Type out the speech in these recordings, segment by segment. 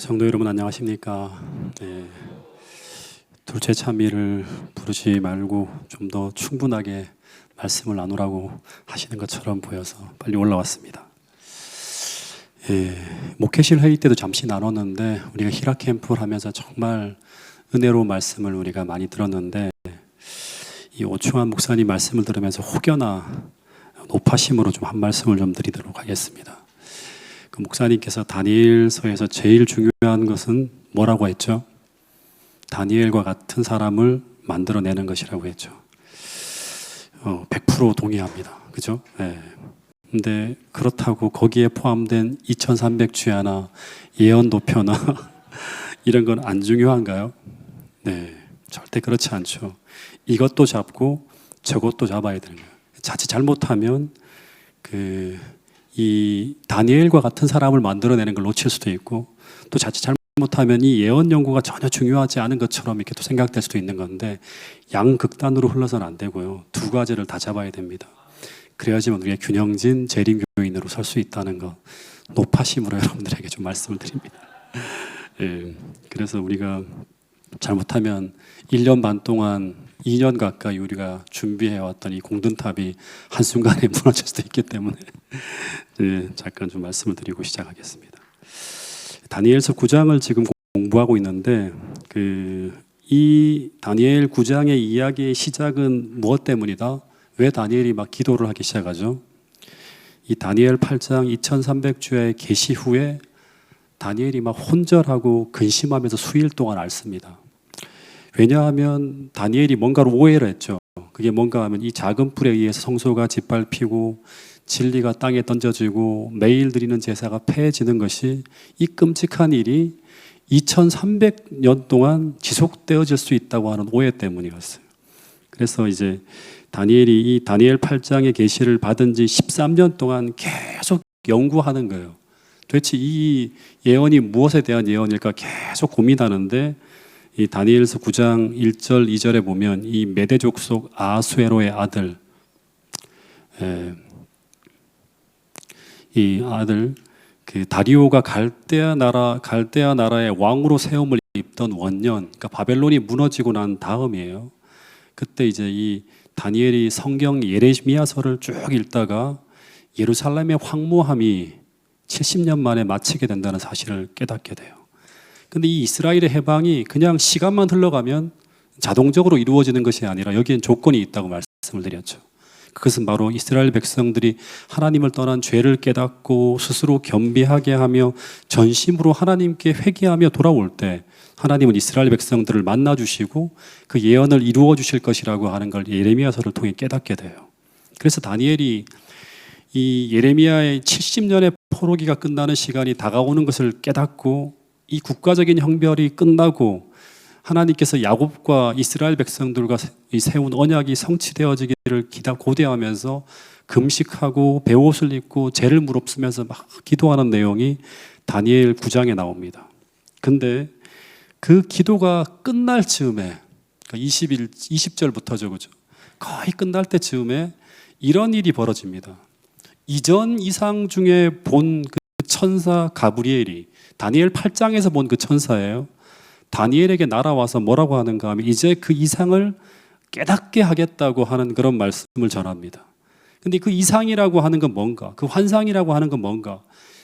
성도 여러분 안녕하십니까? 네, 둘째 찬미를 부르지 말고 좀 더 충분하게 말씀을 나누라고 하시는 것처럼 보여서 빨리 올라왔습니다. 목회실 회의 때도 잠시 나눴는데 우리가 히라 캠프를 하면서 정말 은혜로운 말씀을 우리가 많이 들었는데 이 오충환 목사님 말씀을 들으면서 혹여나 높아심으로 좀 한 말씀을 좀 드리도록 하겠습니다. 그 목사님께서 다니엘서에서 제일 중요한 것은 뭐라고 했죠? 다니엘과 같은 사람을 만들어내는 것이라고 했죠. 100% 동의합니다. 그죠? 네. 근데 그렇다고 거기에 포함된 2300주야나 예언도표나 이런 건 안 중요한가요? 네, 절대 그렇지 않죠. 이것도 잡고 저것도 잡아야 되는 거예요. 자칫 잘못하면 이 다니엘과 같은 사람을 만들어내는 걸 놓칠 수도 있고, 또 자칫 잘못하면 이 예언 연구가 전혀 중요하지 않은 것처럼 이렇게 또 생각될 수도 있는 건데, 양극단으로 흘러서는 안 되고요. 두 가지를 다 잡아야 됩니다. 그래야지만 우리가 균형진 재림교인으로 설 수 있다는 거 높아심으로 여러분들에게 좀 말씀을 드립니다. 그래서 우리가 잘못하면 1년 반 동안 2년 가까이 우리가 준비해왔던 이 공든탑이 한순간에 무너질 수도 있기 때문에 잠깐 좀 말씀을 드리고 시작하겠습니다. 다니엘서 9장을 지금 공부하고 있는데 이 다니엘 9장의 이야기의 시작은 무엇 때문이다? 왜 다니엘이 막 기도를 하기 시작하죠? 이 다니엘 8장 2300주야의 계시 후에 다니엘이 막 혼절하고 근심하면서 수일 동안 앓습니다. 왜냐하면 다니엘이 뭔가를 오해를 했죠. 그게 뭔가 하면 이 작은 불에 의해서 성소가 짓밟히고 진리가 땅에 던져지고 매일 드리는 제사가 폐해지는 것이, 이 끔찍한 일이 2300년 동안 지속되어질 수 있다고 하는 오해 때문이었어요. 그래서 이제 다니엘이 이 다니엘 8장의 계시를 받은 지 13년 동안 계속 연구하는 거예요. 도대체 이 예언이 무엇에 대한 예언일까 계속 고민하는데, 이 다니엘서 9장 1절 2절에 보면 이 메대 족속 아수에로의 아들, 이 아들 다리오가 갈대아 나라의 왕으로 세움을 입던 원년, 그러니까 바벨론이 무너지고 난 다음이에요. 그때 이제 이 다니엘이 성경 예레미야서를 쭉 읽다가 예루살렘의 황무함이 70년 만에 마치게 된다는 사실을 깨닫게 돼요. 근데 이 이스라엘의 해방이 그냥 시간만 흘러가면 자동적으로 이루어지는 것이 아니라 여기엔 조건이 있다고 말씀을 드렸죠. 그것은 바로 이스라엘 백성들이 하나님을 떠난 죄를 깨닫고 스스로 겸비하게 하며 전심으로 하나님께 회개하며 돌아올 때 하나님은 이스라엘 백성들을 만나주시고 그 예언을 이루어 주실 것이라고 하는 걸 예레미야서를 통해 깨닫게 돼요. 그래서 다니엘이 이 예레미야의 70년의 포로기가 끝나는 시간이 다가오는 것을 깨닫고, 이 국가적인 형벌이 끝나고 하나님께서 야곱과 이스라엘 백성들과 세운 언약이 성취되어지기를 고대하면서 금식하고 베옷을 입고 죄를 무릅쓰면서 막 기도하는 내용이 다니엘 9장에 나옵니다. 근데 그 기도가 끝날 즈음에, 20절부터죠, 그죠? 거의 끝날 때 즈음에 이런 일이 벌어집니다. 이전 이상 중에 본 그 천사 가브리엘이, 다니엘 8장에서 본 그 천사예요. 다니엘에게 날아와서 뭐라고 하는가 하면 이제 그 이상을 깨닫게 하겠다고 하는 그런 말씀을 전합니다. 근데 그 이상이라고 하는 건 뭔가? 그 환상이라고 하는 건 뭔가?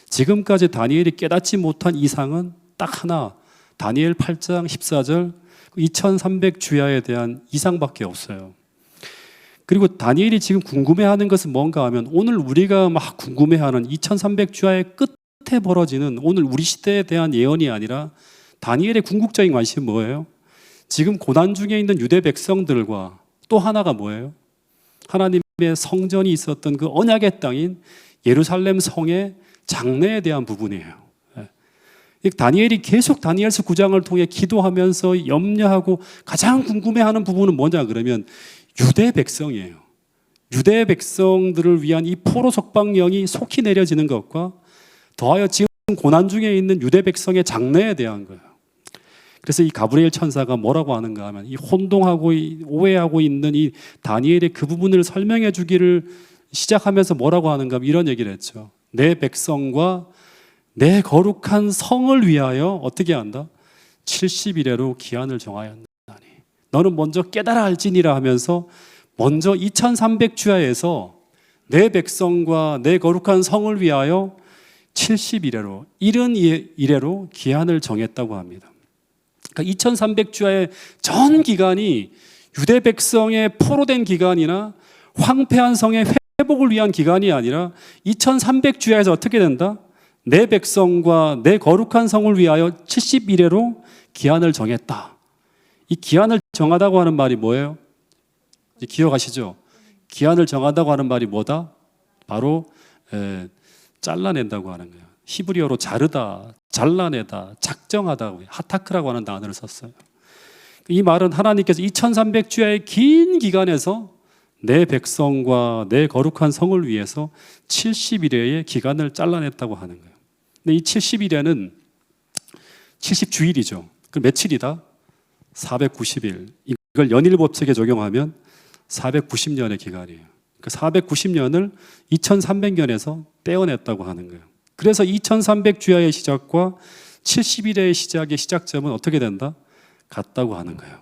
지금까지 다니엘이 깨닫지 못한 이상은 딱 하나, 다니엘 8장 14절 2300주야에 대한 이상밖에 없어요. 그리고 다니엘이 지금 궁금해하는 것은 뭔가 하면 오늘 우리가 막 궁금해하는 2300주야의 끝에 벌어지는 오늘 우리 시대에 대한 예언이 아니라, 다니엘의 궁극적인 관심은 뭐예요? 지금 고난 중에 있는 유대 백성들과 또 하나가 뭐예요? 하나님의 성전이 있었던 그 언약의 땅인 예루살렘 성의 장래에 대한 부분이에요. 다니엘이 계속 다니엘서 9장을 통해 기도하면서 염려하고 가장 궁금해하는 부분은 뭐냐 그러면 유대 백성이에요. 유대 백성들을 위한 이 포로 석방령이 속히 내려지는 것과 더하여 지금 고난 중에 있는 유대 백성의 장래에 대한 거예요. 그래서 이 가브리엘 천사가 뭐라고 하는가 하면 이 혼동하고 오해하고 있는 이 다니엘의 그 부분을 설명해 주기를 시작하면서 뭐라고 하는가 하면 이런 얘기를 했죠. 내 백성과 내 거룩한 성을 위하여 어떻게 한다? 70일에로 기한을 정하였나니 너는 먼저 깨달아 알지니라 하면서 먼저 2300주야에서 내 백성과 내 거룩한 성을 위하여 70일에로 70일에로 기한을 정했다고 합니다. 그러니까 2300주야의 전 기간이 유대 백성의 포로된 기간이나 황폐한 성의 회복을 위한 기간이 아니라 2300주야에서 어떻게 된다? 내 백성과 내 거룩한 성을 위하여 70일에로 기한을 정했다. 이 기한을 정하다고 하는 말이 뭐예요? 이제 기억하시죠? 기한을 정하다고 하는 말이 뭐다? 바로 잘라낸다고 하는 거예요. 히브리어로 자르다, 잘라내다, 작정하다, 하타크라고 하는 단어를 썼어요. 이 말은 하나님께서 2300주야의 긴 기간에서 내 백성과 내 거룩한 성을 위해서 70일의 기간을 잘라냈다고 하는 거예요. 근데 이 70일에는 70주일이죠. 그 며칠이다? 490일. 이걸 연일법칙에 적용하면 490년의 기간이에요. 그 490년을 2300년에서 떼어냈다고 하는 거예요. 그래서 2300주야의 시작과 70일의 시작의 시작점은 어떻게 된다? 같다고 하는 거예요.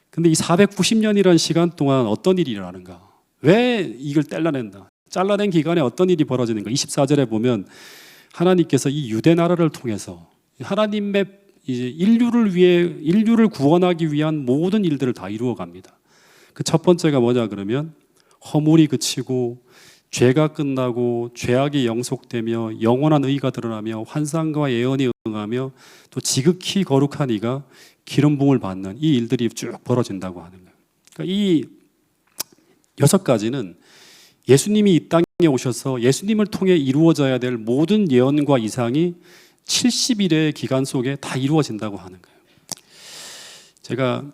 근데 이 490년이라는 시간 동안 어떤 일이 일어나는가? 왜 이걸 잘라낸다? 잘라낸 기간에 어떤 일이 벌어지는가? 24절에 보면 하나님께서 이 유대 나라를 통해서 하나님의 이제 인류를 구원하기 위한 모든 일들을 다 이루어 갑니다. 그 첫 번째가 뭐냐 그러면 허물이 그치고 죄가 끝나고 죄악이 영속되며 영원한 의가 드러나며 환상과 예언이 응하며 또 지극히 거룩한 이가 기름 부음을 받는 이 일들이 쭉 벌어진다고 하는 거예요. 그러니까 이 6가지는 예수님이 이 땅에 오셔서 예수님을 통해 이루어져야 될 모든 예언과 이상이 70일의 기간 속에 다 이루어진다고 하는 거예요. 제가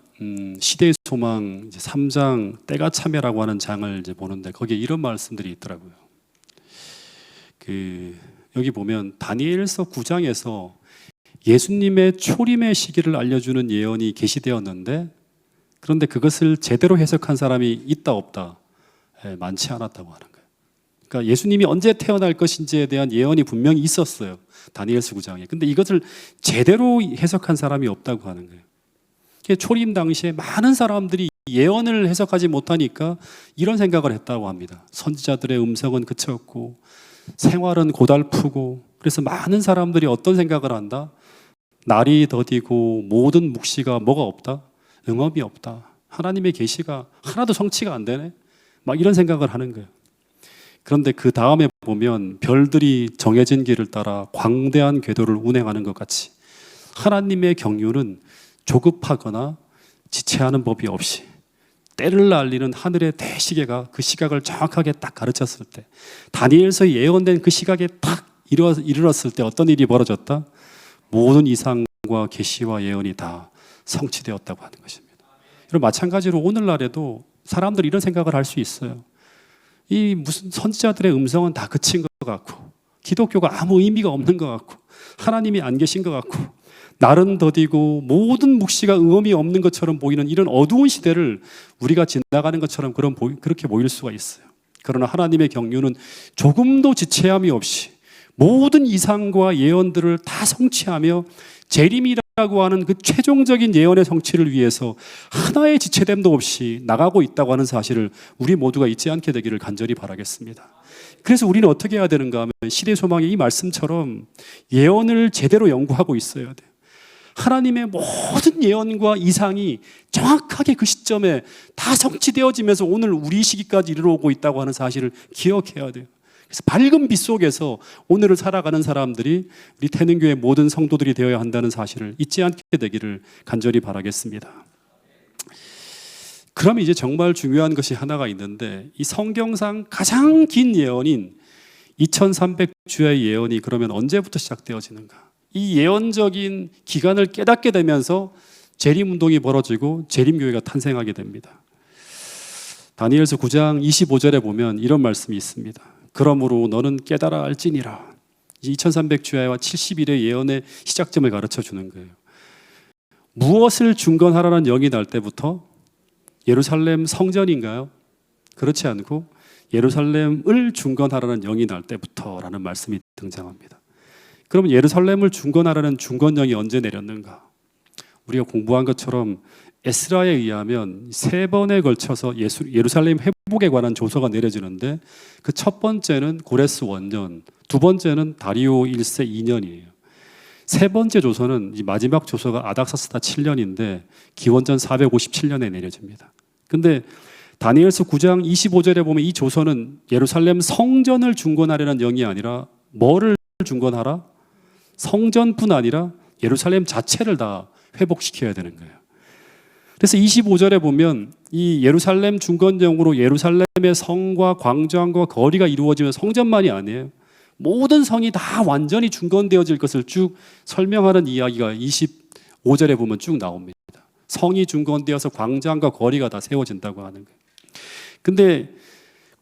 시대의 소망 3장 때가 참여라고 하는 장을 이제 보는데 거기에 이런 말씀들이 있더라고요. 여기 보면 다니엘서 9장에서 예수님의 초림의 시기를 알려주는 예언이 계시되었는데 그런데 그것을 제대로 해석한 사람이 있다 없다? 많지 않았다고 하는 거예요. 그러니까 예수님이 언제 태어날 것인지에 대한 예언이 분명히 있었어요. 다니엘서 9장에. 근데 이것을 제대로 해석한 사람이 없다고 하는 거예요. 초림 당시에 많은 사람들이 예언을 해석하지 못하니까 이런 생각을 했다고 합니다. 선지자들의 음성은 그쳤고 생활은 고달프고 그래서 많은 사람들이 어떤 생각을 한다? 날이 더디고 모든 묵시가 뭐가 없다? 응업이 없다. 하나님의 계시가 하나도 성취가 안 되네. 막 이런 생각을 하는 거예요. 그런데 그 다음에 보면 별들이 정해진 길을 따라 광대한 궤도를 운행하는 것 같이 하나님의 경륜은 조급하거나 지체하는 법이 없이 때를 날리는 하늘의 대시계가 그 시각을 정확하게 딱 가르쳤을 때 다니엘서에 예언된 그 시각에 딱 이르렀을 때 어떤 일이 벌어졌다? 모든 이상과 계시와 예언이 다 성취되었다고 하는 것입니다. 여러분 마찬가지로 오늘날에도 사람들이 이런 생각을 할 수 있어요. 이 무슨 선지자들의 음성은 다 그친 것 같고 기독교가 아무 의미가 없는 것 같고 하나님이 안 계신 것 같고 날은 더디고 모든 묵시가 응엄이 없는 것처럼 보이는 이런 어두운 시대를 우리가 지나가는 것처럼 그렇게 보일 수가 있어요. 그러나 하나님의 경륜은 조금도 지체함이 없이 모든 이상과 예언들을 다 성취하며 재림이라고 하는 그 최종적인 예언의 성취를 위해서 하나의 지체됨도 없이 나가고 있다고 하는 사실을 우리 모두가 잊지 않게 되기를 간절히 바라겠습니다. 그래서 우리는 어떻게 해야 되는가 하면 시대 소망의 이 말씀처럼 예언을 제대로 연구하고 있어야 돼요. 하나님의 모든 예언과 이상이 정확하게 그 시점에 다 성취되어지면서 오늘 우리 시기까지 이르러오고 있다고 하는 사실을 기억해야 돼요. 그래서 밝은 빛 속에서 오늘을 살아가는 사람들이 우리 태능교회 모든 성도들이 되어야 한다는 사실을 잊지 않게 되기를 간절히 바라겠습니다. 그럼 이제 정말 중요한 것이 하나가 있는데 이 성경상 가장 긴 예언인 2300주의 예언이 그러면 언제부터 시작되어지는가? 이 예언적인 기간을 깨닫게 되면서 재림운동이 벌어지고 재림교회가 탄생하게 됩니다. 다니엘서 9장 25절에 보면 이런 말씀이 있습니다. 그러므로 너는 깨달아 알지니라. 2300주야와 70일의 예언의 시작점을 가르쳐 주는 거예요. 무엇을 중건하라는 영이 날 때부터 예루살렘 성전인가요? 그렇지 않고 예루살렘을 중건하라는 영이 날 때부터라는 말씀이 등장합니다. 그러면 예루살렘을 중건하라는 중건령이 언제 내렸는가? 우리가 공부한 것처럼 에스라에 의하면 3번에 걸쳐서 예루살렘 회복에 관한 조서가 내려지는데 그 첫 번째는 고레스 원년, 두 번째는 다리오 1세 2년이에요. 세 번째 조서는 이 마지막 조서가 아닥사스다 7년인데 기원전 457년에 내려집니다. 근데 다니엘서 9장 25절에 보면 이 조서는 예루살렘 성전을 중건하려는 영이 아니라 뭐를 중건하라? 성전뿐 아니라 예루살렘 자체를 다 회복시켜야 되는 거예요. 그래서 25절에 보면 이 예루살렘 중건령으로 예루살렘의 성과 광장과 거리가 이루어지면 성전만이 아니에요. 모든 성이 다 완전히 중건되어질 것을 쭉 설명하는 이야기가 25절에 보면 쭉 나옵니다. 성이 중건되어서 광장과 거리가 다 세워진다고 하는 거예요. 근데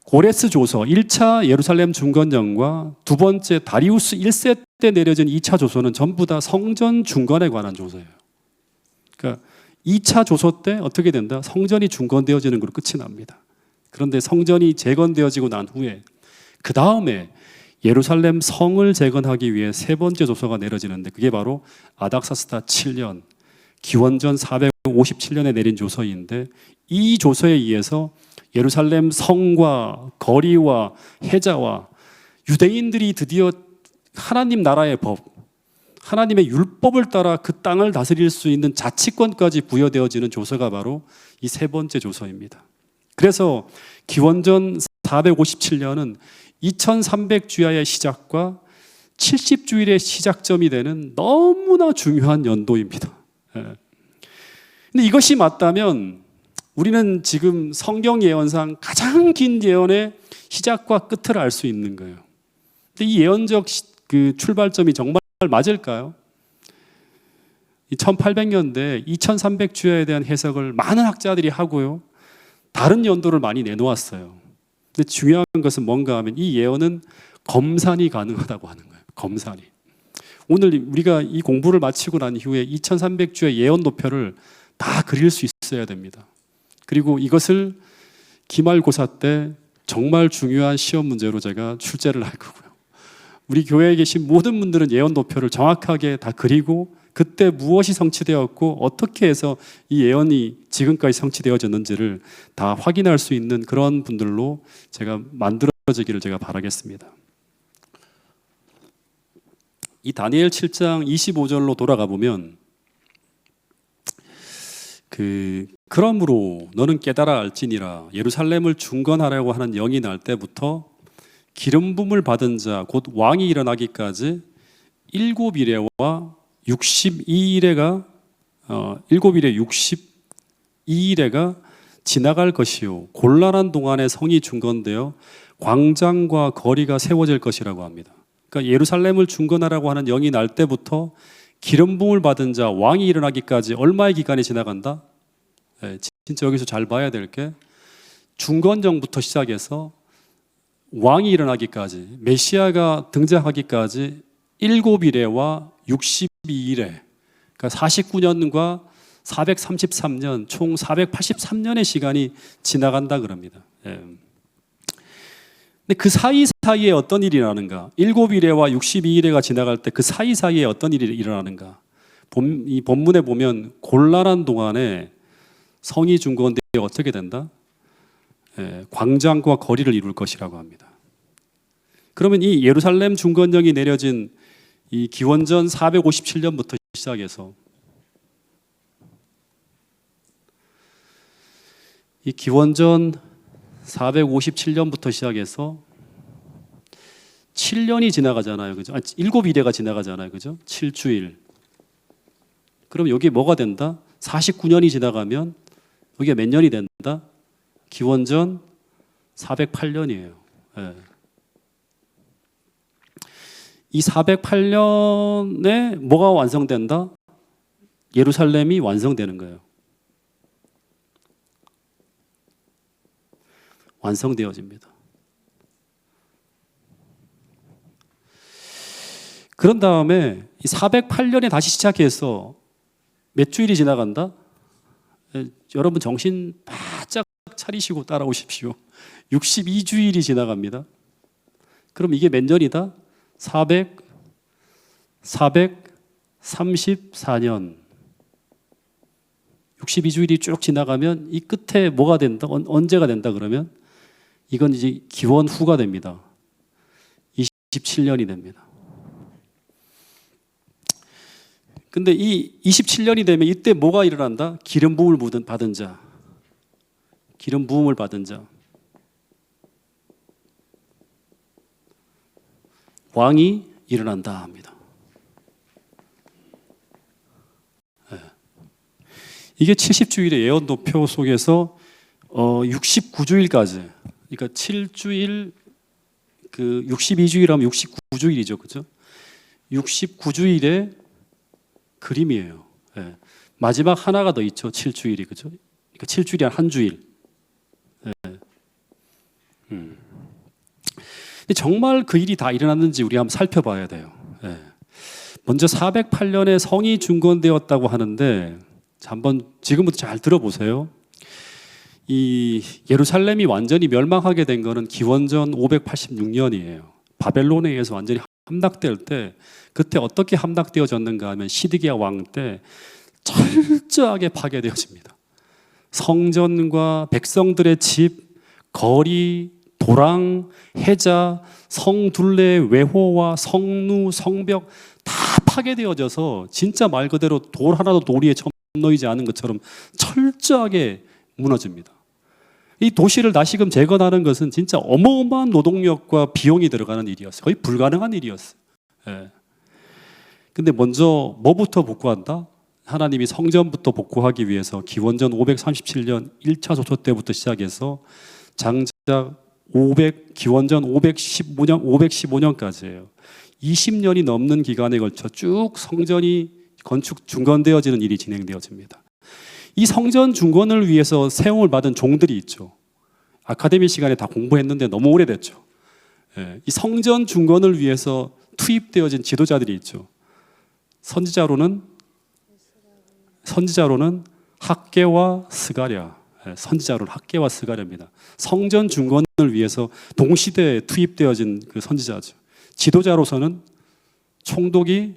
고레스 조서 1차 예루살렘 중건령과 두 번째 다리우스 1세 때 내려진 2차 조서는 전부 다 성전 중건에 관한 조서예요. 그러니까 2차 조서 때 어떻게 된다? 성전이 중건되어지는 걸로 끝이 납니다. 그런데 성전이 재건되어지고 난 후에 그 다음에 예루살렘 성을 재건하기 위해 세 번째 조서가 내려지는데 그게 바로 아닥사스다 7년, 기원전 457년에 내린 조서인데 이 조서에 의해서 예루살렘 성과 거리와 해자와 유대인들이 드디어 하나님 나라의 법, 하나님의 율법을 따라 그 땅을 다스릴 수 있는 자치권까지 부여되어지는 조서가 바로 이 세 번째 조서입니다. 그래서 기원전 457년은 2300주야의 시작과 70주일의 시작점이 되는 너무나 중요한 연도입니다. 근데 이것이 맞다면 우리는 지금 성경 예언상 가장 긴 예언의 시작과 끝을 알 수 있는 거예요. 근데 이 예언적 그 출발점이 정말 맞을까요? 1800년대 2300주야에 대한 해석을 많은 학자들이 하고요. 다른 연도를 많이 내놓았어요. 근데 중요한 것은 뭔가 하면 이 예언은 검산이 가능하다고 하는 거예요. 검산이. 오늘 우리가 이 공부를 마치고 난 이후에 2300주의 예언 도표를 다 그릴 수 있어야 됩니다. 그리고 이것을 기말고사 때 정말 중요한 시험 문제로 제가 출제를 할 거고요. 우리 교회에 계신 모든 분들은 예언 도표를 정확하게 다 그리고 그때 무엇이 성취되었고 어떻게 해서 이 예언이 지금까지 성취되어졌는지를 다 확인할 수 있는 그런 분들로 제가 만들어지기를 제가 바라겠습니다. 이 다니엘 7장 25절로 돌아가 보면 그러므로 너는 깨달아 알지니라 예루살렘을 중건하려고 하는 영이 날 때부터 기름 부음을 받은 자 곧 왕이 일어나기까지 7일에와 62일에가 7일에 62일에가 지나갈 것이요 곤란한 동안에 성이 중건되어 광장과 거리가 세워질 것이라고 합니다. 그러니까 예루살렘을 중건하라고 하는 영이 날 때부터 기름 부음을 받은 자 왕이 일어나기까지 얼마의 기간이 지나간다? 네, 진짜 여기서 잘 봐야 될 게 중건정부터 시작해서 왕이 일어나기까지 메시아가 등장하기까지 7일에와 62일에 그러니까 49년과 433년 총 483년의 시간이 지나간다 그럽니다. 예. 근데 그 사이사이에 어떤 일이 일어나는가? 7일에와 62일에가 지나갈 때 그 사이사이에 어떤 일이 일어나는가? 이 본문에 보면 곤란한 동안에 성이 중건되어 어떻게 된다? 광장과 거리를 이룰 것이라고 합니다. 그러면 이 예루살렘 중건령이 내려진 이 기원전 457년부터 시작해서 이 기원전 457년부터 시작해서 7년이 지나가잖아요. 그죠? 7일에가 지나가잖아요. 그죠? 7주일. 그럼 여기 뭐가 된다? 49년이 지나가면 여기가 몇 년이 된다? 기원전 408년이에요. 예. 이 408년에 뭐가 완성된다? 예루살렘이 완성되는 거예요. 완성되어집니다. 그런 다음에 이 408년에 다시 시작해서 몇 주일이 지나간다? 여러분 정신 바짝 차리시고 따라오십시오. 62주일이 지나갑니다. 그럼 이게 몇 년이다? 434년 62주일이 쭉 지나가면 이 끝에 뭐가 된다? 언제가 된다 그러면 이건 이제 기원 후가 됩니다. 27년이 됩니다. 근데 이 27년이 되면 이때 뭐가 일어난다? 기름 부음을 받은 자. 기름 부음을 받은 자. 왕이 일어난다 합니다. 네. 이게 70주일의 예언도표 속에서 69주일까지, 그러니까 7주일, 62주일 하면 69주일이죠, 그죠? 69주일의 그림이에요. 네. 마지막 하나가 더 있죠, 7주일이, 그죠? 그러니까 7주일이 한 주일. 네. 정말 그 일이 다 일어났는지 우리 한번 살펴봐야 돼요. 네. 먼저 408년에 성이 중건되었다고 하는데 한번 지금부터 잘 들어보세요. 이 예루살렘이 완전히 멸망하게 된 거는 기원전 586년이에요. 바벨론에 의해서 완전히 함락될 때, 그때 어떻게 함락되어졌는가 하면 시드기야 왕 때 철저하게 파괴되어집니다. 성전과 백성들의 집, 거리, 도랑, 해자, 성둘레, 외호와 성루, 성벽 다 파괴되어져서 진짜 말 그대로 돌 하나도 도리에 놓이지 않은 것처럼 철저하게 무너집니다. 이 도시를 다시금 재건하는 것은 진짜 어마어마한 노동력과 비용이 들어가는 일이었어요. 거의 불가능한 일이었어요. 예. 근데 먼저 뭐부터 복구한다? 하나님이 성전부터 복구하기 위해서 기원전 537년 1차 조처 때부터 시작해서 장작 기원전 515년까지예요. 20년이 넘는 기간에 걸쳐 쭉 성전이 건축 중건되어지는 일이 진행되어집니다. 이 성전 중건을 위해서 세움을 받은 종들이 있죠. 아카데미 시간에 다 공부했는데 너무 오래됐죠. 이 성전 중건을 위해서 투입되어진 지도자들이 있죠. 선지자로는 학개와 스가랴. 선지자로는 학개와 스가랴입니다. 성전 중건을 위해서 동시대에 투입되어진 그 선지자죠. 지도자로서는 총독이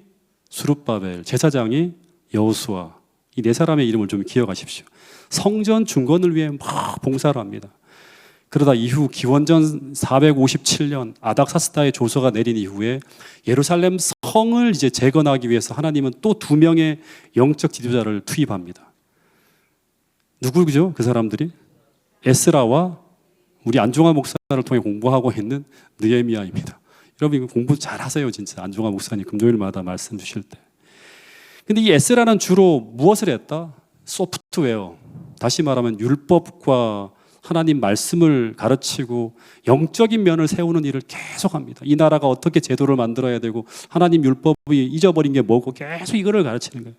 수룹바벨, 제사장이 여호수아. 이 네 사람의 이름을 좀 기억하십시오. 성전 중건을 위해 막 봉사를 합니다. 그러다 이후 기원전 457년 아닥사스다의 조서가 내린 이후에 예루살렘 성을 이제 재건하기 위해서 하나님은 또 2명의 영적 지도자를 투입합니다. 누구죠? 그 사람들이? 에스라와 우리 안중화 목사를 통해 공부하고 있는 느헤미야입니다. 여러분 이거 공부 잘 하세요. 진짜 안중화 목사님 금요일마다 말씀 주실 때. 근데 이 에스라는 주로 무엇을 했다? 소프트웨어. 다시 말하면 율법과 하나님 말씀을 가르치고 영적인 면을 세우는 일을 계속합니다. 이 나라가 어떻게 제도를 만들어야 되고 하나님 율법이 잊어버린 게 뭐고 계속 이거를 가르치는 거예요.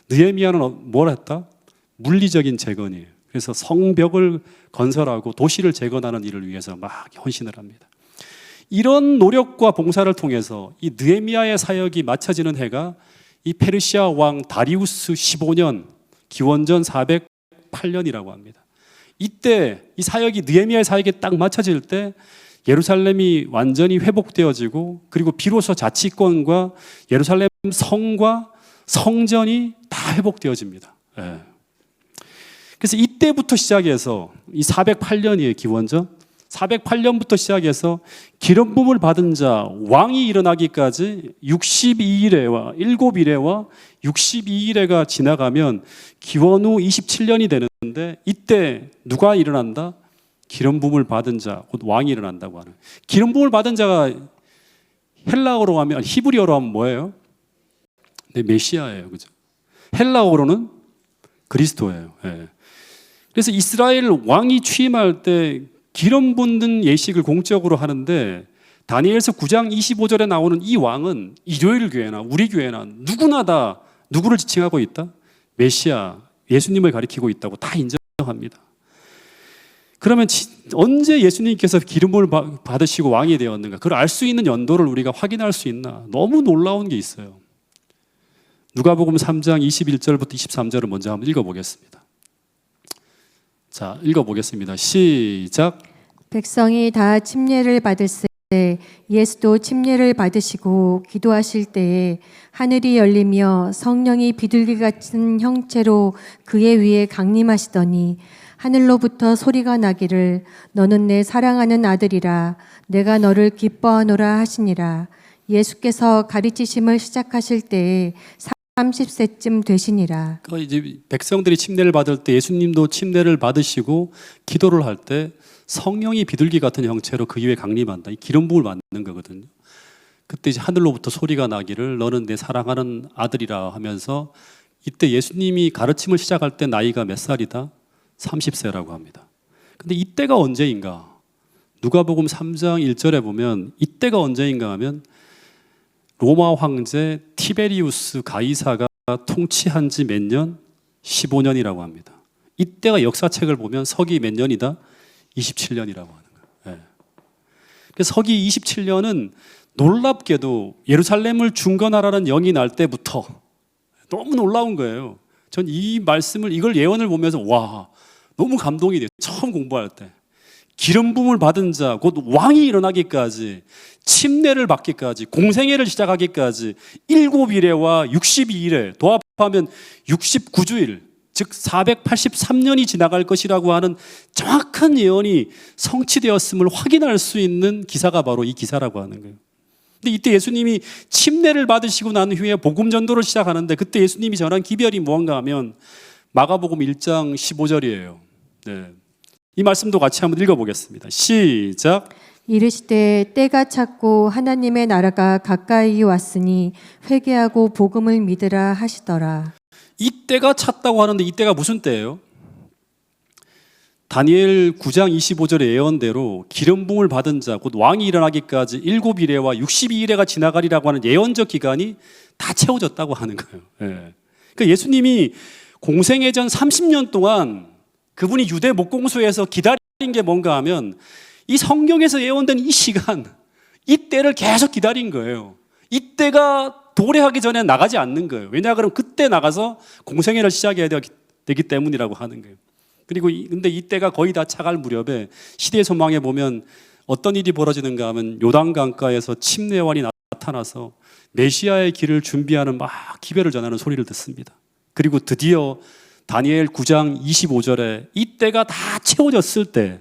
느헤미야는 뭘 했다? 물리적인 재건이에요. 그래서 성벽을 건설하고 도시를 재건하는 일을 위해서 막 헌신을 합니다. 이런 노력과 봉사를 통해서 이 느헤미야의 사역이 마쳐지는 해가 이 페르시아 왕 다리우스 15년 기원전 408년이라고 합니다. 이때 이 사역이 느헤미야의 사역이 딱 맞춰질 때 예루살렘이 완전히 회복되어지고 그리고 비로소 자치권과 예루살렘 성과 성전이 다 회복되어집니다. 예. 그래서 이때부터 시작해서 이 408년이에요. 기원전 408년부터 시작해서 기름 부음을 받은 자 왕이 일어나기까지 62일에와 7일에와 62일에가 지나가면 기원 후 27년이 되는데 이때 누가 일어난다? 기름 부음을 받은 자, 곧 왕이 일어난다고 하는. 기름 부음을 받은 자가 헬라어로 하면 히브리어로 하면 뭐예요? 네, 메시아예요. 그죠? 헬라어로는 그리스도예요. 네. 그래서 이스라엘 왕이 취임할 때 기름 붓는 예식을 공적으로 하는데 다니엘서 9장 25절에 나오는 이 왕은 일요일 교회나 우리 교회나 누구나 다 누구를 지칭하고 있다? 메시아, 예수님을 가리키고 있다고 다 인정합니다. 그러면 언제 예수님께서 기름을 받으시고 왕이 되었는가? 그걸 알 수 있는 연도를 우리가 확인할 수 있나? 너무 놀라운 게 있어요. 누가복음 3장 21절부터 23절을 먼저 한번 읽어보겠습니다. 자, 읽어보겠습니다. 시작. 백성이 다 침례를 받을세 예수도 침례를 받으시고 기도하실 때에 하늘이 열리며 성령이 비둘기 같은 형체로 그의 위에 강림하시더니 하늘로부터 소리가 나기를 너는 내 사랑하는 아들이라 내가 너를 기뻐하노라 하시니라. 예수께서 가르치심을 시작하실 때에 30세쯤 되시니라. 그러니까 이제 백성들이 침례를 받을 때 예수님도 침례를 받으시고 기도를 할 때 성령이 비둘기 같은 형체로 그 위에 강림한다. 이 기름 부음을 받는 거거든요. 그때 이제 하늘로부터 소리가 나기를 너는 내 사랑하는 아들이라 하면서 이때 예수님이 가르침을 시작할 때 나이가 몇 살이다? 30세라고 합니다. 근데 이때가 언제인가? 누가복음 3장 1절에 보면 이때가 언제인가 하면 로마 황제 티베리우스 가이사가 통치한 지 몇 년? 15년이라고 합니다. 이때가 역사책을 보면 서기 몇 년이다? 27년이라고 하는 거예요. 네. 서기 27년은 놀랍게도 예루살렘을 중건하라는 영이 날 때부터 너무 놀라운 거예요. 전 이 말씀을 이걸 예언을 보면서 와 너무 감동이 돼요. 처음 공부할 때 기름 부음을 받은 자 곧 왕이 일어나기까지 침례를 받기까지 공생애를 시작하기까지 7일에와 62일에 도합하면 69주일 즉 483년이 지나갈 것이라고 하는 정확한 예언이 성취되었음을 확인할 수 있는 기사가 바로 이 기사라고 하는 거예요. 근데 이때 예수님이 침례를 받으시고 난 후에 복음 전도를 시작하는데 그때 예수님이 전한 기별이 무언가 하면 마가복음 1장 15절이에요. 네. 이 말씀도 같이 한번 읽어보겠습니다. 시작. 이르시되 때가 찼고 하나님의 나라가 가까이 왔으니 회개하고 복음을 믿으라 하시더라. 이 때가 찼다고 하는데 이 때가 무슨 때예요? 다니엘 9장 25절의 예언대로 기름 부음을 받은 자 곧 왕이 일어나기까지 7일에와 62일에가 지나가리라고 하는 예언적 기간이 다 채워졌다고 하는 거예요. 예. 그러니까 예수님이 공생애 전 30년 동안 그분이 유대 목공소에서 기다린 게 뭔가 하면 이 성경에서 예언된 이 시간, 이 때를 계속 기다린 거예요. 이 때가 도래하기 전에 나가지 않는 거예요. 왜냐 그러면 그때 나가서 공생애를 시작해야 되기 때문이라고 하는 거예요. 그리고 근데 이 때가 거의 다 차갈 무렵에 시대의 소망에 보면 어떤 일이 벌어지는가 하면 요단강가에서 침례요한이 나타나서 메시아의 길을 준비하는 막 기별을 전하는 소리를 듣습니다. 그리고 드디어 다니엘 9장 25절에 이 때가 다 채워졌을 때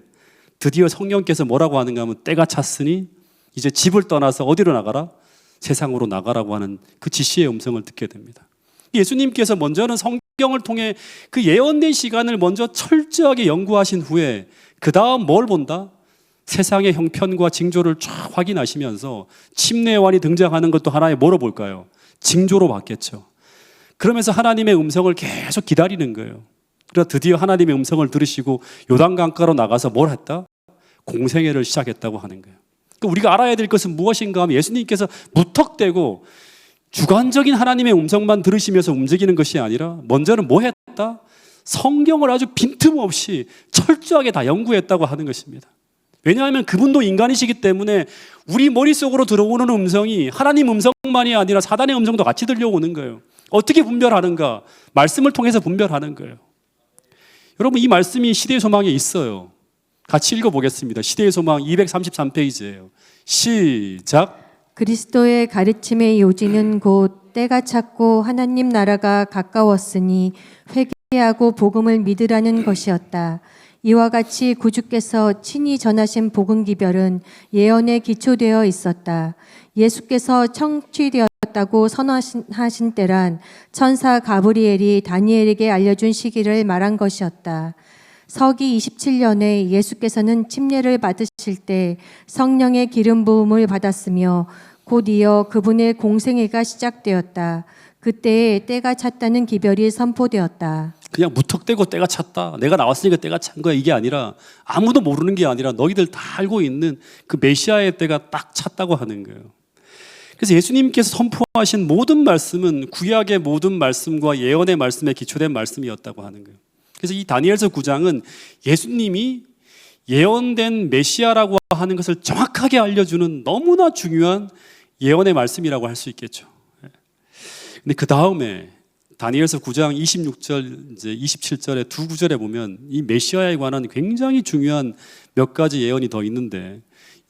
드디어 성령께서 뭐라고 하는가 하면 때가 찼으니 이제 집을 떠나서 어디로 나가라? 세상으로 나가라고 하는 그 지시의 음성을 듣게 됩니다. 예수님께서 먼저는 성경을 통해 그 예언된 시간을 먼저 철저하게 연구하신 후에 그 다음 뭘 본다? 세상의 형편과 징조를 쫙 확인하시면서 침례요한이 등장하는 것도 하나의 뭐로 볼까요? 징조로 봤겠죠. 그러면서 하나님의 음성을 계속 기다리는 거예요. 그래서 드디어 하나님의 음성을 들으시고 요단강가로 나가서 뭘 했다? 공생애를 시작했다고 하는 거예요. 그러니까 우리가 알아야 될 것은 무엇인가 하면 예수님께서 무턱대고 주관적인 하나님의 음성만 들으시면서 움직이는 것이 아니라 먼저는 뭐 했다? 성경을 아주 빈틈없이 철저하게 다 연구했다고 하는 것입니다. 왜냐하면 그분도 인간이시기 때문에 우리 머릿속으로 들어오는 음성이 하나님 음성만이 아니라 사단의 음성도 같이 들려오는 거예요. 어떻게 분별하는가? 말씀을 통해서 분별하는 거예요. 여러분 이 말씀이 시대의 소망에 있어요. 같이 읽어보겠습니다. 시대의 소망 233페이지예요. 시작. 그리스도의 가르침의 요지는 곧 때가 찼고 하나님 나라가 가까웠으니 회개하고 복음을 믿으라는 것이었다. 이와 같이 구주께서 친히 전하신 복음 기별은 예언에 기초되어 있었다. 예수께서 청취되었다고 선언하신 때란 천사 가브리엘이 다니엘에게 알려준 시기를 말한 것이었다. 서기 27년에 예수께서는 침례를 받으실 때 성령의 기름 부음을 받았으며 곧 이어 그분의 공생애가 시작되었다. 그때에 때가 찼다는 기별이 선포되었다. 그냥 무턱대고 때가 찼다. 내가 나왔으니까 때가 찬 거야. 이게 아니라 아무도 모르는 게 아니라 너희들 다 알고 있는 그 메시아의 때가 딱 찼다고 하는 거예요. 그래서 예수님께서 선포하신 모든 말씀은 구약의 모든 말씀과 예언의 말씀에 기초된 말씀이었다고 하는 거예요. 그래서 이 다니엘서 9장은 예수님이 예언된 메시아라고 하는 것을 정확하게 알려주는 너무나 중요한 예언의 말씀이라고 할 수 있겠죠. 근데 그 다음에 다니엘서 9장 26절, 이제 27절에 두 구절에 보면 이 메시아에 관한 굉장히 중요한 몇 가지 예언이 더 있는데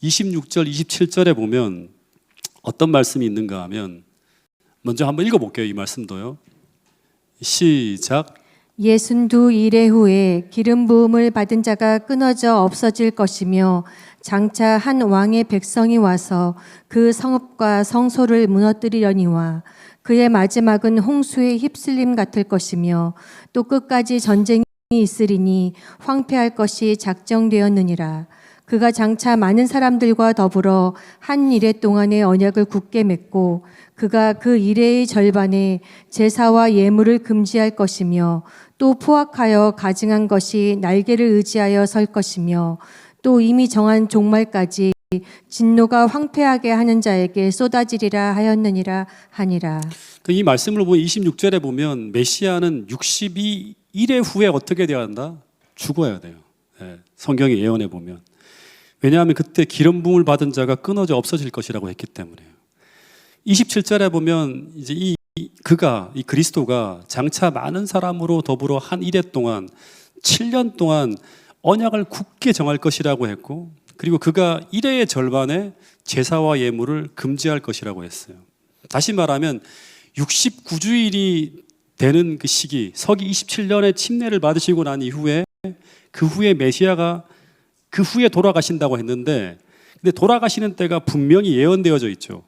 26절, 27절에 보면 어떤 말씀이 있는가 하면 먼저 한번 읽어볼게요. 이 말씀도요. 시작. 62일의 후에 기름 부음을 받은 자가 끊어져 없어질 것이며 장차 한 왕의 백성이 와서 그 성읍과 성소를 무너뜨리려니와 그의 마지막은 홍수의 휩쓸림 같을 것이며 또 끝까지 전쟁이 있으리니 황폐할 것이 작정되었느니라. 그가 장차 많은 사람들과 더불어 한 이레 동안의 언약을 굳게 맺고 그가 그 이레의 절반에 제사와 예물을 금지할 것이며 또 포악하여 가증한 것이 날개를 의지하여 설 것이며 또 이미 정한 종말까지 진노가 황폐하게 하는 자에게 쏟아지리라 하였느니라 하니라. 이 말씀을 보면 26절에 보면 메시아는 62일의 후에 어떻게 되어야 한다? 죽어야 돼요. 성경의 예언에 보면. 왜냐하면 그때 기름 부음을 받은 자가 끊어져 없어질 것이라고 했기 때문에요. 27절에 보면 이제 이 그리스도가 장차 많은 사람으로 더불어 한 이레 동안 7년 동안 언약을 굳게 정할 것이라고 했고, 그리고 그가 이레의 절반에 제사와 예물을 금지할 것이라고 했어요. 다시 말하면 69주일이 되는 그 시기, 서기 27년에 침례를 받으시고 난 이후에 그 후에 메시아가 그 후에 돌아가신다고 했는데, 근데 돌아가시는 때가 분명히 예언되어져 있죠.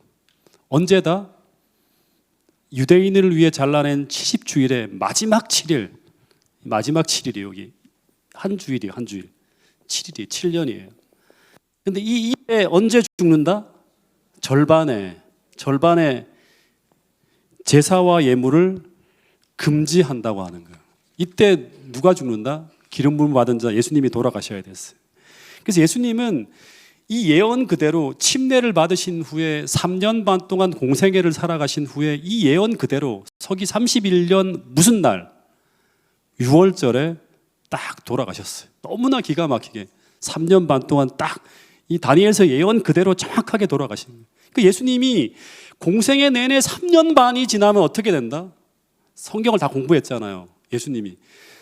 언제다? 유대인을 위해 잘라낸 70주일의 마지막 7일, 마지막 7일이 여기 한 주일이에요. 한 주일 7일이 7년이에요. 근데 이 일에 언제 죽는다? 절반에 제사와 예물을 금지한다고 하는 거예요. 이때 누가 죽는다? 기름 부음 받은 자 예수님이 돌아가셔야 됐어요. 그래서 예수님은 이 예언 그대로 침례를 받으신 후에 3년 반 동안 공생애를 살아가신 후에 이 예언 그대로 서기 31년 무슨 날? 6월절에 딱 돌아가셨어요. 너무나 기가 막히게 3년 반 동안 딱 이 다니엘서 예언 그대로 정확하게 돌아가신 거예요. 그 예수님이 공생애 내내 3년 반이 지나면 어떻게 된다? 성경을 다 공부했잖아요. 예수님이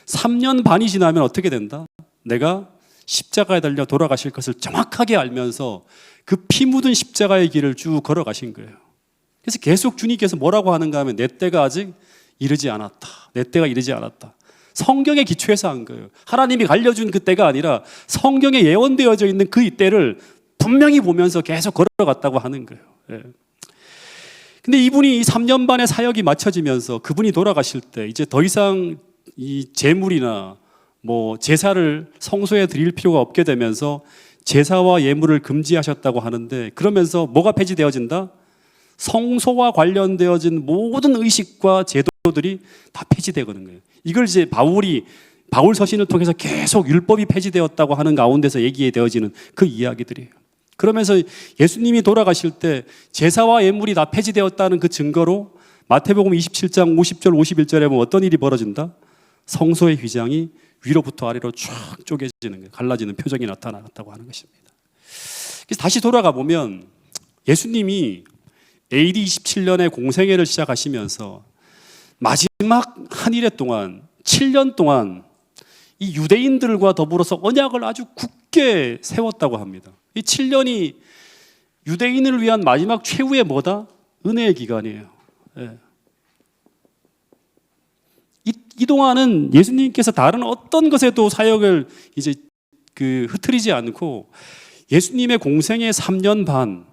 3년 반이 지나면 어떻게 된다? 내가 십자가에 달려 돌아가실 것을 정확하게 알면서 그 피 묻은 십자가의 길을 쭉 걸어가신 거예요. 그래서 계속 주님께서 뭐라고 하는가 하면 내 때가 아직 이르지 않았다. 내 때가 이르지 않았다. 성경에 기초해서 한 거예요. 하나님이 알려준 그 때가 아니라 성경에 예언되어져 있는 그 이때를 분명히 보면서 계속 걸어갔다고 하는 거예요. 근데 이분이 3년 반의 사역이 마쳐지면서 그분이 돌아가실 때 이제 더 이상 이 제물이나 뭐 제사를 성소에 드릴 필요가 없게 되면서 제사와 예물을 금지하셨다고 하는데, 그러면서 뭐가 폐지되어진다? 성소와 관련되어진 모든 의식과 제도들이 다 폐지되는 거예요. 이걸 이제 바울 서신을 통해서 계속 율법이 폐지되었다고 하는 가운데서 얘기되어지는 그 이야기들이에요. 그러면서 예수님이 돌아가실 때 제사와 예물이 다 폐지되었다는 그 증거로 마태복음 27장 50절 51절에 보면 어떤 일이 벌어진다? 성소의 휘장이 위로부터 아래로 쫙 쪼개지는 거예요. 갈라지는 표정이 나타났다고 하는 것입니다. 그래서 다시 돌아가 보면 예수님이 AD 27년에 공생애를 시작하시면서 마지막 한 일에 동안 7년 동안 이 유대인들과 더불어서 언약을 아주 굳게 세웠다고 합니다. 이 7년이 유대인을 위한 마지막 최후의 뭐다? 은혜의 기간이에요. 이 동안은 예수님께서 다른 어떤 것에도 사역을 이제 흐트리지 않고 예수님의 공생의 3년 반,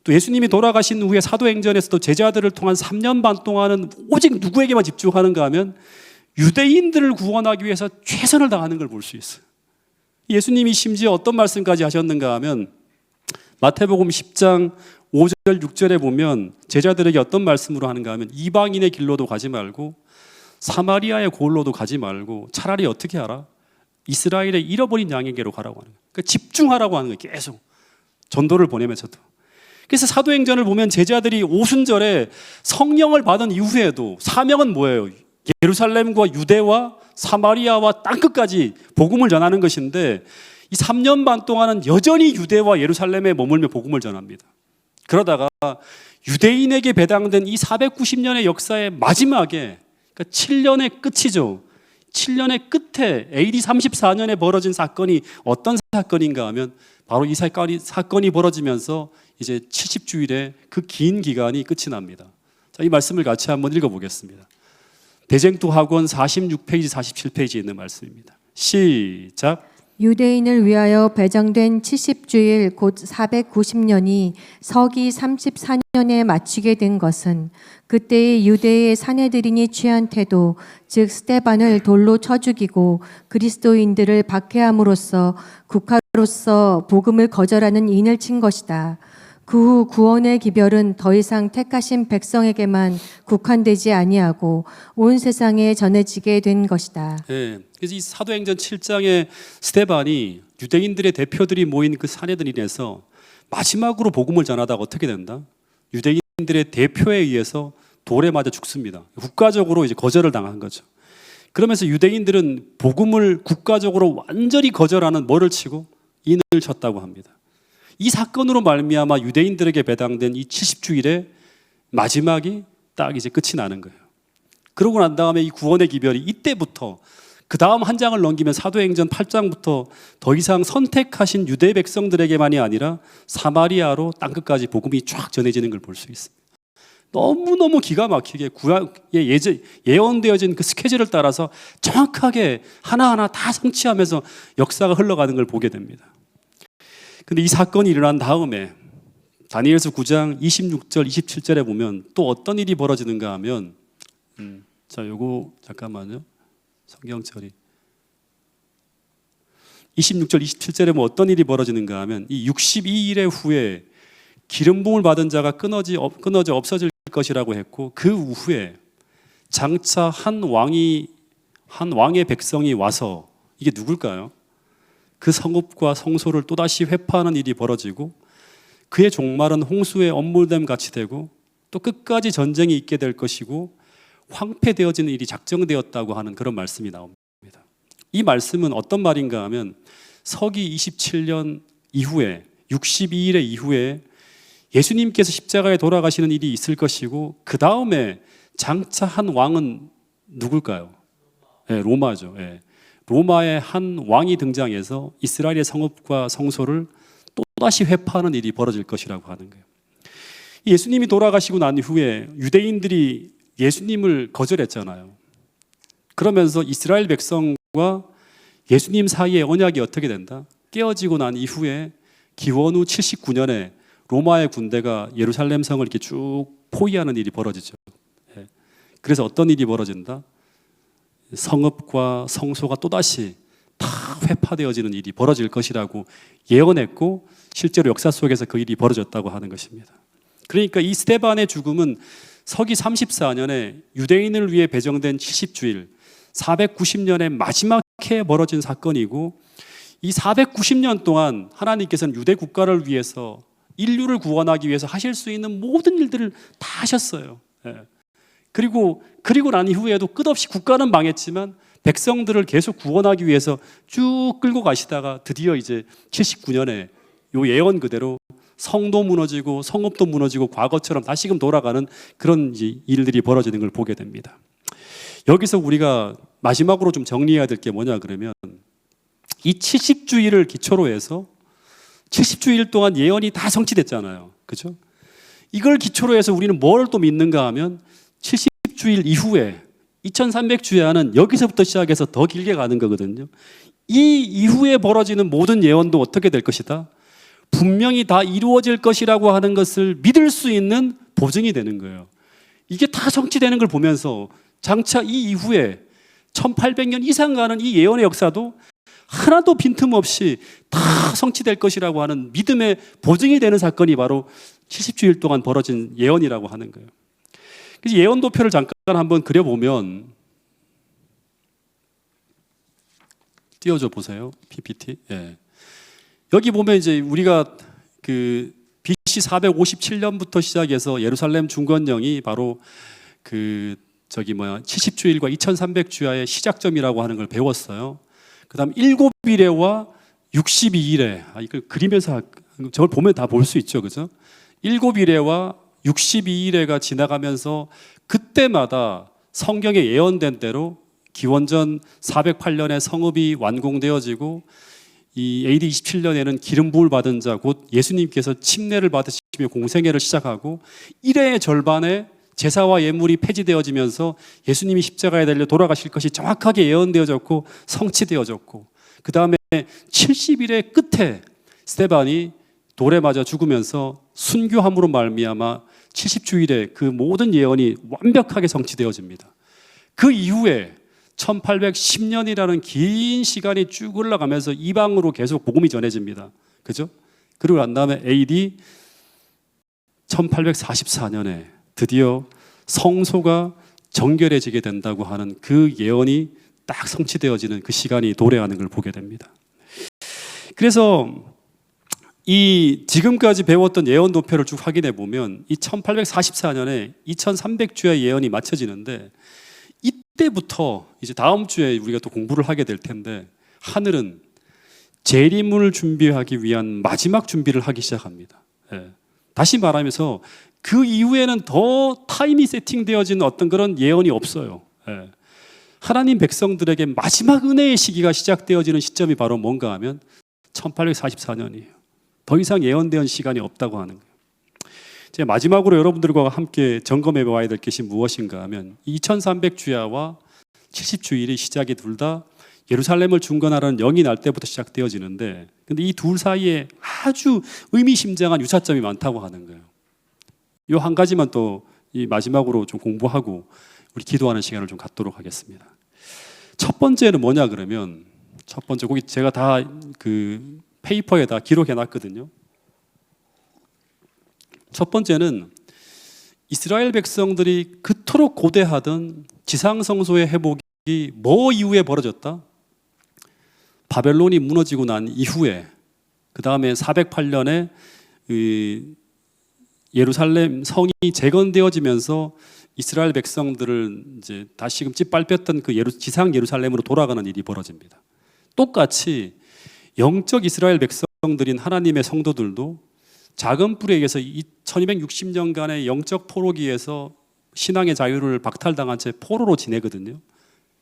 또 예수님이 돌아가신 후에 사도행전에서도 제자들을 통한 3년 반 동안은 오직 누구에게만 집중하는가 하면 유대인들을 구원하기 위해서 최선을 다하는 걸 볼 수 있어요. 예수님이 심지어 어떤 말씀까지 하셨는가 하면 마태복음 10장 5절 6절에 보면 제자들에게 어떤 말씀으로 하는가 하면 이방인의 길로도 가지 말고 사마리아의 골로도 가지 말고 차라리 어떻게 하라? 이스라엘의 잃어버린 양에게로 가라고 하는 거예요. 그러니까 집중하라고 하는 거예요. 계속 전도를 보내면서도. 그래서 사도행전을 보면 제자들이 오순절에 성령을 받은 이후에도 사명은 뭐예요? 예루살렘과 유대와 사마리아와 땅끝까지 복음을 전하는 것인데 이 3년 반 동안은 여전히 유대와 예루살렘에 머물며 복음을 전합니다. 그러다가 유대인에게 배당된 이 490년의 역사의 마지막에, 그러니까 7년의 끝이죠. 77년의 끝에 AD 34년에 벌어진 사건이 어떤 사건인가 하면 바로 이 사건이 벌어지면서 이제 70주일의 그 긴 기간이 끝이 납니다. 자, 이 말씀을 같이 한번 읽어보겠습니다. 대쟁투 학원 46페이지 47페이지에 있는 말씀입니다. 시작. 유대인을 위하여 배정된 70주일 곧 490년이 서기 34년에 마치게 된 것은 그때의 유대의 사내들인이 취한 태도, 즉 스데반을 돌로 쳐 죽이고 그리스도인들을 박해함으로써 국가로서 복음을 거절하는 인을 친 것이다. 그 후 구원의 기별은 더 이상 택하신 백성에게만 국한되지 아니하고 온 세상에 전해지게 된 것이다. 예, 그래서 이 사도행전 7장에 스데반이 유대인들의 대표들이 모인 그 사내들인에서 마지막으로 복음을 전하다가 어떻게 된다? 유대인들의 대표에 의해서 돌에 맞아 죽습니다. 국가적으로 이제 거절을 당한 거죠. 그러면서 유대인들은 복음을 국가적으로 완전히 거절하는 뭐를 치고 인을 쳤다고 합니다. 이 사건으로 말미암아 유대인들에게 배당된 이 70주일의 마지막이 딱 이제 끝이 나는 거예요. 그러고 난 다음에 이 구원의 기별이 이때부터 그 다음 한 장을 넘기면 사도행전 8장부터 더 이상 선택하신 유대 백성들에게만이 아니라 사마리아로 땅끝까지 복음이 쫙 전해지는 걸 볼 수 있습니다. 너무너무 기가 막히게 구약에 예언되어진 그 스케줄을 따라서 정확하게 하나하나 다 성취하면서 역사가 흘러가는 걸 보게 됩니다. 근데 이 사건이 일어난 다음에 다니엘서 9장 26절 27절에 보면 또 어떤 일이 벌어지는가 하면 자, 요거 잠깐만요. 성경 처리. 26절 27절에 뭐 어떤 일이 벌어지는가 하면 이 62일의 후에 기름 부음을 받은 자가 끊어져 없어질 것이라고 했고 그 후에 장차 한 왕의 백성이 와서 이게 누굴까요? 그 성읍과 성소를 또다시 회파하는 일이 벌어지고 그의 종말은 홍수의 엄물됨 같이 되고 또 끝까지 전쟁이 있게 될 것이고 황폐되어지는 일이 작정되었다고 하는 그런 말씀이 나옵니다. 이 말씀은 어떤 말인가 하면 서기 27년 이후에 62일의 이후에 예수님께서 십자가에 돌아가시는 일이 있을 것이고 그 다음에 장차 한 왕은 누굴까요? 네, 로마죠. 네. 로마의 한 왕이 등장해서 이스라엘의 성읍과 성소를 또다시 회파하는 일이 벌어질 것이라고 하는 거예요. 예수님이 돌아가시고 난 후에 유대인들이 예수님을 거절했잖아요. 그러면서 이스라엘 백성과 예수님 사이의 언약이 어떻게 된다? 깨어지고 난 이후에 기원 후 79년에 로마의 군대가 예루살렘 성을 이렇게 쭉 포위하는 일이 벌어지죠. 그래서 어떤 일이 벌어진다? 성읍과 성소가 또다시 다 회파되어지는 일이 벌어질 것이라고 예언했고 실제로 역사 속에서 그 일이 벌어졌다고 하는 것입니다. 그러니까 이 스데반의 죽음은 서기 34년에 유대인을 위해 배정된 70주일 490년의 마지막 해에 벌어진 사건이고 이 490년 동안 하나님께서는 유대 국가를 위해서 인류를 구원하기 위해서 하실 수 있는 모든 일들을 다 하셨어요. 그리고 난 이후에도 끝없이 국가는 망했지만 백성들을 계속 구원하기 위해서 쭉 끌고 가시다가 드디어 이제 79년에 요 예언 그대로 성도 무너지고 성읍도 무너지고 과거처럼 다시금 돌아가는 그런 일들이 벌어지는 걸 보게 됩니다. 여기서 우리가 마지막으로 좀 정리해야 될 게 뭐냐 그러면 이 70주일을 기초로 해서 70주일 동안 예언이 다 성취됐잖아요. 그렇죠? 이걸 기초로 해서 우리는 뭘 또 믿는가 하면 70주일 이후에 2300주야는 여기서부터 시작해서 더 길게 가는 거거든요. 이 이후에 벌어지는 모든 예언도 어떻게 될 것이다? 분명히 다 이루어질 것이라고 하는 것을 믿을 수 있는 보증이 되는 거예요. 이게 다 성취되는 걸 보면서 장차 이 이후에 1800년 이상 가는 이 예언의 역사도 하나도 빈틈없이 다 성취될 것이라고 하는 믿음의 보증이 되는 사건이 바로 70주일 동안 벌어진 예언이라고 하는 거예요. 그래서 예언 도표를 잠깐 한번 그려보면 띄워줘 보세요. PPT. 예. 여기 보면 이제 우리가 그 BC 457년부터 시작해서 예루살렘 중건령이 바로 70주일과 2300주야의 시작점이라고 하는 걸 배웠어요. 그다음 7일에와 62일에 이걸 그리면서 저걸 보면 다 볼 수 있죠, 그죠? 7일에와 62일에가 지나가면서 그때마다 성경에 예언된 대로 기원전 408년에 성읍이 완공되어지고 이 AD 27년에는 기름 부음을 받은 자 곧 예수님께서 침례를 받으시며 공생애를 시작하고 1회의 절반에 제사와 예물이 폐지되어지면서 예수님이 십자가에 달려 돌아가실 것이 정확하게 예언되어졌고 성취되어졌고 그 다음에 70일의 끝에 스데반이 돌에 맞아 죽으면서 순교함으로 말미암아 70주일에 그 모든 예언이 완벽하게 성취되어집니다. 그 이후에 1810년이라는 긴 시간이 쭉 흘러가면서 이방으로 계속 복음이 전해집니다. 그죠? 그리고 난 다음에 AD 1844년에 드디어 성소가 정결해지게 된다고 하는 그 예언이 딱 성취되어지는 그 시간이 도래하는 걸 보게 됩니다. 그래서 이 지금까지 배웠던 예언 도표를 쭉 확인해 보면 이 1844년에 2300주의 예언이 맞춰지는데 이때부터 이제 다음 주에 우리가 또 공부를 하게 될 텐데 하늘은 재림을 준비하기 위한 마지막 준비를 하기 시작합니다. 예. 다시 말하면서 그 이후에는 더 타임이 세팅되어진 어떤 그런 예언이 없어요. 예. 하나님 백성들에게 마지막 은혜의 시기가 시작되어지는 시점이 바로 뭔가 하면 1844년이에요. 더 이상 예언된 시간이 없다고 하는 거예요. 이제 마지막으로 여러분들과 함께 점검해 봐야 될 것이 무엇인가 하면 2300주야와 70주일이 시작이 둘 다 예루살렘을 중건하라는 영이 날 때부터 시작되어지는데 근데 이 둘 사이에 아주 의미심장한 유사점이 많다고 하는 거예요. 이 한 가지만 또 이 마지막으로 좀 공부하고 우리 기도하는 시간을 좀 갖도록 하겠습니다. 첫 번째는 뭐냐 그러면 첫 번째 거기 제가 다 그 페이퍼에다 기록해 놨거든요. 첫 번째는 이스라엘 백성들이 그토록 고대하던 지상성소의 회복이 뭐 이후에 벌어졌다? 바벨론이 무너지고 난 이후에 그 다음에 408년에 예루살렘 성이 재건되어지면서 이스라엘 백성들을 이제 다시금 찌빨렸던 그 지상 예루살렘으로 돌아가는 일이 벌어집니다. 똑같이 영적 이스라엘 백성들인 하나님의 성도들도 작은 뿔에 의해서 1260년간의 영적 포로기에서 신앙의 자유를 박탈당한 채 포로로 지내거든요.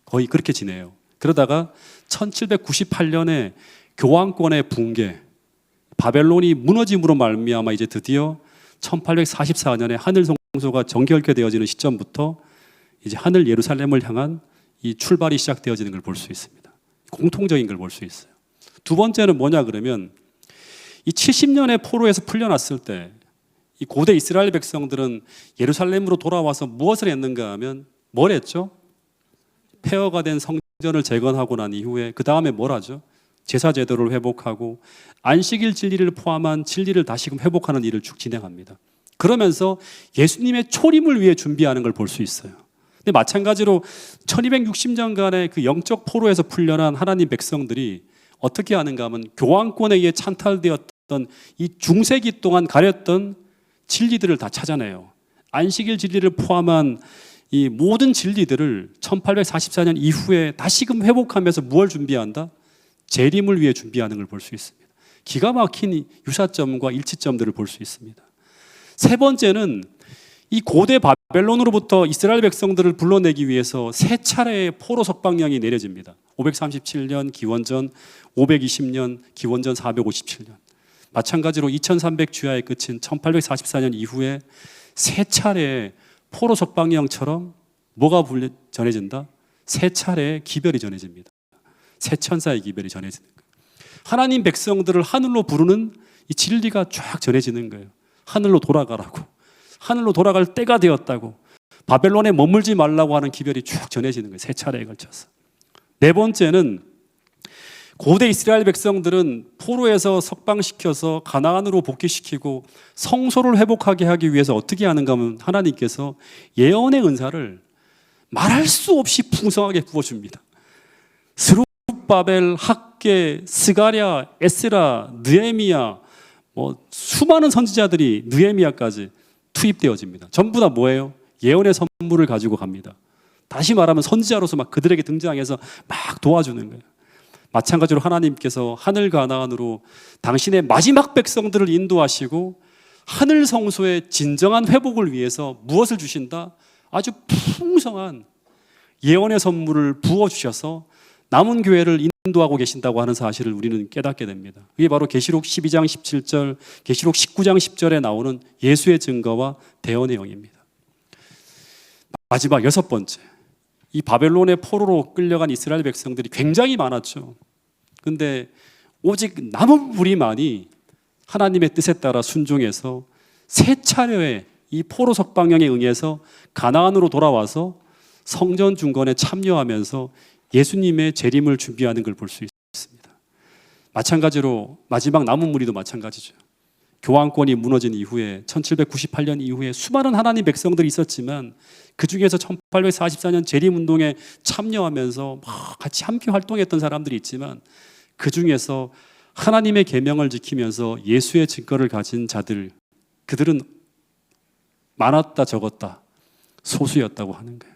거의 그렇게 지내요. 그러다가 1798년에 교황권의 붕괴, 바벨론이 무너짐으로 말미암아 이제 드디어 1844년에 하늘 성소가 정결케 되어지는 시점부터 이제 하늘 예루살렘을 향한 이 출발이 시작되어지는 걸 볼 수 있습니다. 공통적인 걸 볼 수 있어요. 두 번째는 뭐냐 그러면 이 70년의 포로에서 풀려났을 때 이 고대 이스라엘 백성들은 예루살렘으로 돌아와서 무엇을 했는가 하면 뭘 했죠? 폐허가 된 성전을 재건하고 난 이후에 그 다음에 뭘 하죠? 제사 제도를 회복하고 안식일 진리를 포함한 진리를 다시금 회복하는 일을 쭉 진행합니다. 그러면서 예수님의 초림을 위해 준비하는 걸 볼 수 있어요. 근데 마찬가지로 1260년간의 그 영적 포로에서 풀려난 하나님 백성들이 어떻게 하는가 하면 교황권에 의해 찬탈되었던 이 중세기 동안 가렸던 진리들을 다 찾아내요. 안식일 진리를 포함한 이 모든 진리들을 1844년 이후에 다시금 회복하면서 무엇을 준비한다? 재림을 위해 준비하는 걸 볼 수 있습니다. 기가 막힌 유사점과 일치점들을 볼 수 있습니다. 세 번째는 이 고대 바벨론으로부터 이스라엘 백성들을 불러내기 위해서 세 차례의 포로 석방령이 내려집니다. 537년 기원전, 520년 기원전, 457년. 마찬가지로 2300주야의 끝인 1844년 이후에 세 차례의 포로 석방령처럼 뭐가 전해진다? 세 차례의 기별이 전해집니다. 세 천사의 기별이 전해지는 거예요. 하나님 백성들을 하늘로 부르는 이 진리가 쫙 전해지는 거예요. 하늘로 돌아가라고. 하늘로 돌아갈 때가 되었다고. 바벨론에 머물지 말라고 하는 기별이 쭉 전해지는 거예요. 세 차례에 걸쳐서. 네 번째는 고대 이스라엘 백성들은 포로에서 석방시켜서 가나안으로 복귀시키고 성소를 회복하게 하기 위해서 어떻게 하는가 하면 하나님께서 예언의 은사를 말할 수 없이 풍성하게 부어줍니다. 스룹바벨, 학계, 스가랴, 에스라, 느헤미야, 수많은 선지자들이 느헤미야까지 투입되어집니다. 전부 다 뭐예요? 예언의 선물을 가지고 갑니다. 다시 말하면 선지자로서 막 그들에게 등장해서 막 도와주는 거예요. 마찬가지로 하나님께서 하늘 가나안으로 당신의 마지막 백성들을 인도하시고 하늘 성소의 진정한 회복을 위해서 무엇을 주신다? 아주 풍성한 예언의 선물을 부어주셔서 남은 교회를 인도하고 계신다고 하는 사실을 우리는 깨닫게 됩니다. 그게 바로 계시록 12장 17절, 계시록 19장 10절에 나오는 예수의 증거와 대언의 영입니다. 마지막 여섯 번째, 이 바벨론의 포로로 끌려간 이스라엘 백성들이 굉장히 많았죠. 근데 오직 남은 무리만이 하나님의 뜻에 따라 순종해서 세 차례의 이 포로 석방령에 응해서 가나안으로 돌아와서 성전 중건에 참여하면서 예수님의 재림을 준비하는 걸 볼 수 있습니다. 마찬가지로 마지막 남은 무리도 마찬가지죠. 교황권이 무너진 이후에 1798년 이후에 수많은 하나님 백성들이 있었지만 그 중에서 1844년 재림운동에 참여하면서 막 같이 함께 활동했던 사람들이 있지만 그 중에서 하나님의 계명을 지키면서 예수의 증거를 가진 자들, 그들은 많았다 적었다 소수였다고 하는 거예요.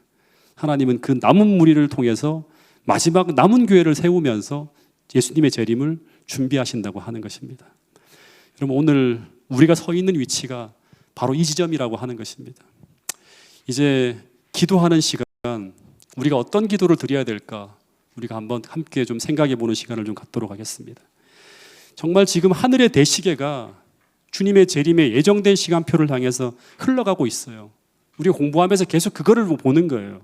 하나님은 그 남은 무리를 통해서 마지막 남은 교회를 세우면서 예수님의 재림을 준비하신다고 하는 것입니다. 여러분, 오늘 우리가 서 있는 위치가 바로 이 지점이라고 하는 것입니다. 이제 기도하는 시간, 우리가 어떤 기도를 드려야 될까? 우리가 한번 함께 좀 생각해 보는 시간을 좀 갖도록 하겠습니다. 정말 지금 하늘의 대시계가 주님의 재림에 예정된 시간표를 향해서 흘러가고 있어요. 우리가 공부하면서 계속 그거를 보는 거예요.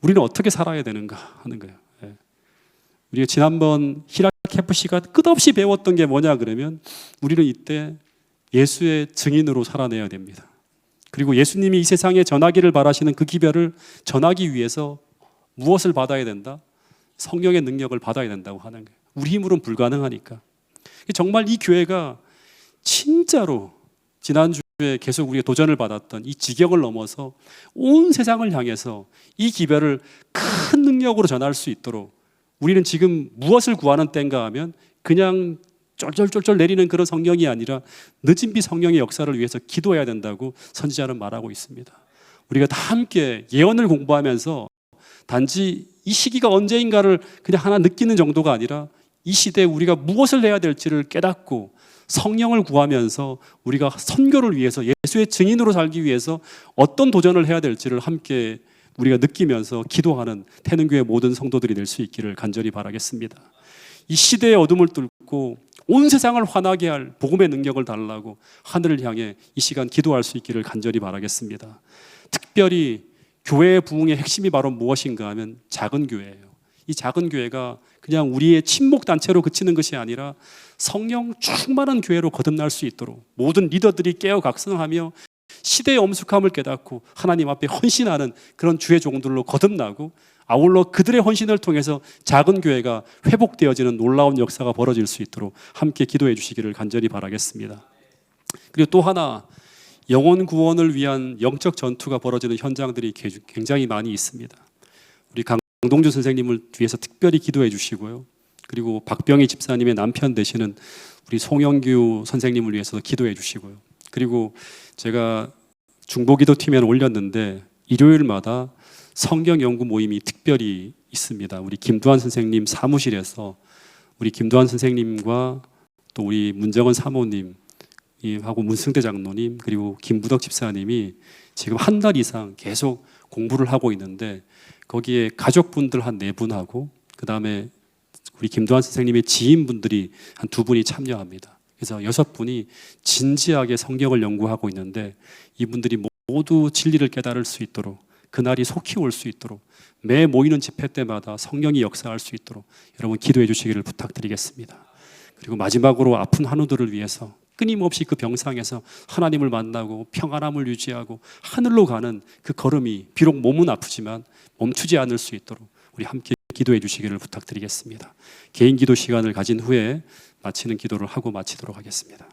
우리는 어떻게 살아야 되는가 하는 거예요. 우리가 지난번 히락 FC가 끝없이 배웠던 게 뭐냐 그러면 우리는 이때 예수의 증인으로 살아내야 됩니다. 그리고 예수님이 이 세상에 전하기를 바라시는 그 기별을 전하기 위해서 무엇을 받아야 된다? 성령의 능력을 받아야 된다고 하는 거예요. 우리 힘으로는 불가능하니까. 정말 이 교회가 진짜로 지난주에 계속 우리가 도전을 받았던 이 지경을 넘어서 온 세상을 향해서 이 기별을 큰 능력으로 전할 수 있도록 우리는 지금 무엇을 구하는 때인가 하면 그냥 쫄쫄쫄쫄 내리는 그런 성령이 아니라 늦은 비 성령의 역사를 위해서 기도해야 된다고 선지자는 말하고 있습니다. 우리가 다 함께 예언을 공부하면서 단지 이 시기가 언제인가를 그냥 하나 느끼는 정도가 아니라 이 시대에 우리가 무엇을 해야 될지를 깨닫고 성령을 구하면서 우리가 선교를 위해서 예수의 증인으로 살기 위해서 어떤 도전을 해야 될지를 함께 우리가 느끼면서 기도하는 태능교회 모든 성도들이 될 수 있기를 간절히 바라겠습니다. 이 시대의 어둠을 뚫고 온 세상을 환하게 할 복음의 능력을 달라고 하늘을 향해 이 시간 기도할 수 있기를 간절히 바라겠습니다. 특별히 교회의 부흥의 핵심이 바로 무엇인가 하면 작은 교회예요. 이 작은 교회가 그냥 우리의 친목 단체로 그치는 것이 아니라 성령 충만한 교회로 거듭날 수 있도록 모든 리더들이 깨어 각성하며 시대의 엄숙함을 깨닫고 하나님 앞에 헌신하는 그런 주의 종들로 거듭나고 아울러 그들의 헌신을 통해서 작은 교회가 회복되어지는 놀라운 역사가 벌어질 수 있도록 함께 기도해 주시기를 간절히 바라겠습니다. 그리고 또 하나, 영혼 구원을 위한 영적 전투가 벌어지는 현장들이 굉장히 많이 있습니다. 우리 강동주 선생님을 위해서 특별히 기도해 주시고요. 그리고 박병희 집사님의 남편 되시는 우리 송영규 선생님을 위해서 기도해 주시고요. 그리고 제가 중보기도팀에 올렸는데 일요일마다 성경 연구 모임이 특별히 있습니다. 우리 김두한 선생님 사무실에서 우리 김두한 선생님과 또 우리 문정은 사모님 하고 문승대 장로님 그리고 김부덕 집사님이 지금 한 달 이상 계속 공부를 하고 있는데 거기에 가족분들 한 4분하고 그 다음에 우리 김두한 선생님의 지인분들이 한 2분이 참여합니다. 그래서 6분이 진지하게 성경을 연구하고 있는데 이분들이 모두 진리를 깨달을 수 있도록 그날이 속히 올 수 있도록 매 모이는 집회 때마다 성령이 역사할 수 있도록 여러분 기도해 주시기를 부탁드리겠습니다. 그리고 마지막으로 아픈 한우들을 위해서 끊임없이 그 병상에서 하나님을 만나고 평안함을 유지하고 하늘로 가는 그 걸음이 비록 몸은 아프지만 멈추지 않을 수 있도록 우리 함께 기도해 주시기를 부탁드리겠습니다. 개인 기도 시간을 가진 후에 마치는 기도를 하고 마치도록 하겠습니다.